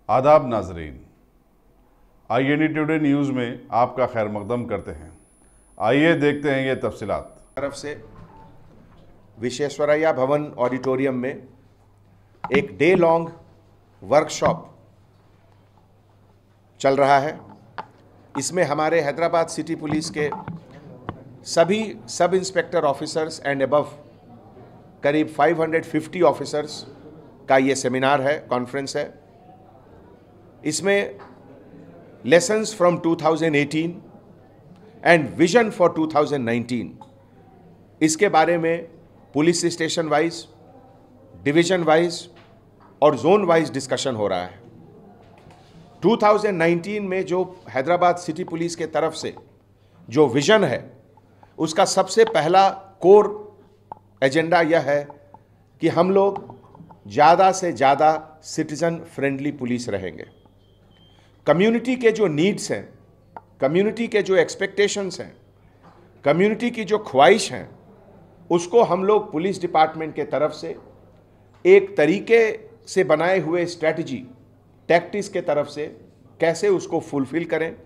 आदाब नाजरीन, IND today news में आपका खैर मकदम करते हैं। आइए देखते हैं ये तफसीलात। तरफ से विश्वेश्वरैया भवन ऑडिटोरियम में एक डे लॉन्ग वर्कशॉप चल रहा है। इसमें हमारे हैदराबाद सिटी पुलिस के सभी sub inspector officers and above करीब 550 ऑफिसर्स का ये सेमिनार है, कॉन्फ्रेंस है। इसमें lessons from 2018 and vision for 2019, इसके बारे में police station wise, division wise और जोन वाइज डिस्कशन हो रहा है। 2019 में जो हैदराबाद सिटी पुलिस के तरफ से जो विजन है, उसका सबसे पहला कोर एजेंडा यह है कि हम लोग ज़्यादा से ज़्यादा सिटीज़न फ्रेंडली पुलिस रहेंगे। कम्युनिटी के जो नीड्स हैं, कम्युनिटी के जो एक्सपेक्टेशंस हैं, कम्युनिटी की जो ख्वाहिश हैं, उसको हम लोग पुलिस डिपार्टमेंट के तरफ से एक तरीके से बनाए हुए स्ट्रेटजी, टैक्टिक्स के तरफ से कैसे उसको फुलफिल करें,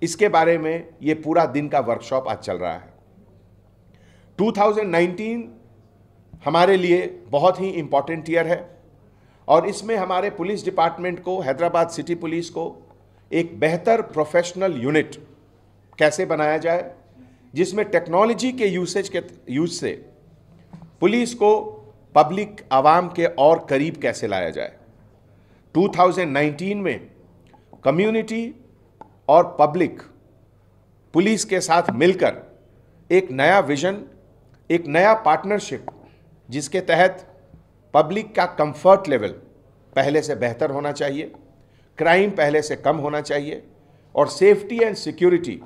इसके बारे में ये पूरा दिन का वर्कशॉप आज चल रहा है। 2019 हमारे लिए बहुत ही इम्पॉर्टेंट ईयर है और इसमें हमारे पुलिस डिपार्टमेंट को, हैदराबाद सिटी पुलिस को एक बेहतर प्रोफेशनल यूनिट कैसे बनाया जाए, जिसमें टेक्नोलॉजी के यूज से पुलिस को पब्लिक आवाम के और करीब कैसे लाया जाए। 2019 में कम्युनिटी और पब्लिक पुलिस के साथ मिलकर एक नया विजन, एक नया पार्टनरशिप, जिसके तहत पब्लिक का कंफर्ट लेवल पहले से बेहतर होना चाहिए, क्राइम पहले से कम होना चाहिए और सेफ्टी एंड सिक्योरिटी,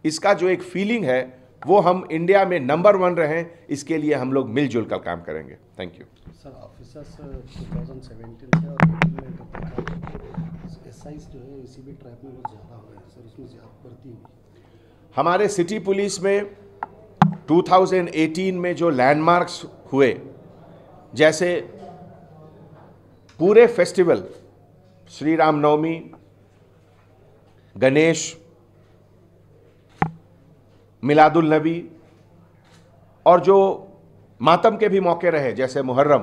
इसका जो एक फीलिंग है वो हम इंडिया में नंबर 1 रहें, इसके लिए हम लोग मिलजुल कर काम करेंगे। Thank you sir. ऑफिसर्स 2017 से और 18 में एसआईज जो है इसी भी ट्रैप में बहुत ज़्यादा हो रहे हैं सर, उसमें ज़्यादा बढ़ती हुई। हमारे सिटी पुलिस में 2018 में जो लैंडमार्क्स हुए, जैसे पूरे फेस्टिवल, श्री रामनवमी, गणेश, मिलादुल नबी और जो मातम के भी मौके रहे जैसे मुहर्रम,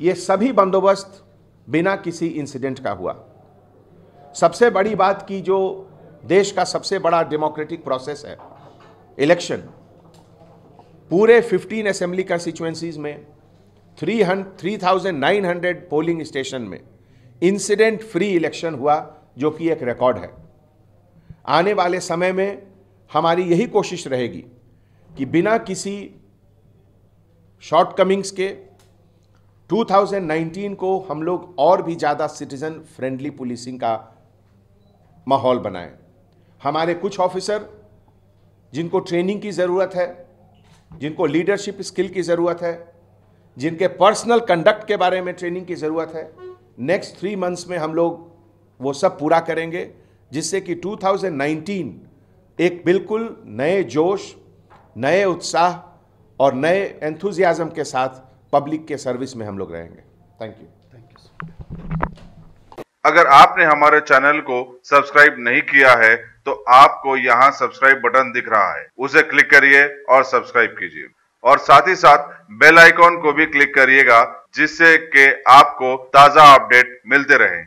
ये सभी बंदोबस्त बिना किसी इंसिडेंट का हुआ। सबसे बड़ी बात की, जो देश का सबसे बड़ा डेमोक्रेटिक प्रोसेस है, इलेक्शन, पूरे 15 असेंबली कंस्टिट्यूएंसीज में 3900 पोलिंग स्टेशन में इंसिडेंट फ्री इलेक्शन हुआ, जो कि एक रिकॉर्ड है। आने वाले समय में हमारी यही कोशिश रहेगी कि बिना किसी शॉर्टकमिंग्स के 2019 को हम लोग और भी ज़्यादा सिटीजन फ्रेंडली पुलिसिंग का माहौल बनाएं। हमारे कुछ ऑफिसर जिनको ट्रेनिंग की ज़रूरत है, जिनको लीडरशिप स्किल की ज़रूरत है, जिनके पर्सनल कंडक्ट के बारे में ट्रेनिंग की ज़रूरत है, नेक्स्ट 3 मंथ्स में हम लोग वो सब पूरा करेंगे, जिससे कि 2019 एक बिल्कुल नए जोश, नए उत्साह और नए एंथुजियाज्म के साथ पब्लिक के सर्विस में हम लोग रहेंगे। Thank you sir. अगर आपने हमारे चैनल को सब्सक्राइब नहीं किया है तो आपको यहाँ सब्सक्राइब बटन दिख रहा है, उसे क्लिक करिए और सब्सक्राइब कीजिए और साथ ही साथ बेल आइकॉन को भी क्लिक करिएगा, जिससे कि आपको ताज़ा अपडेट मिलते रहें।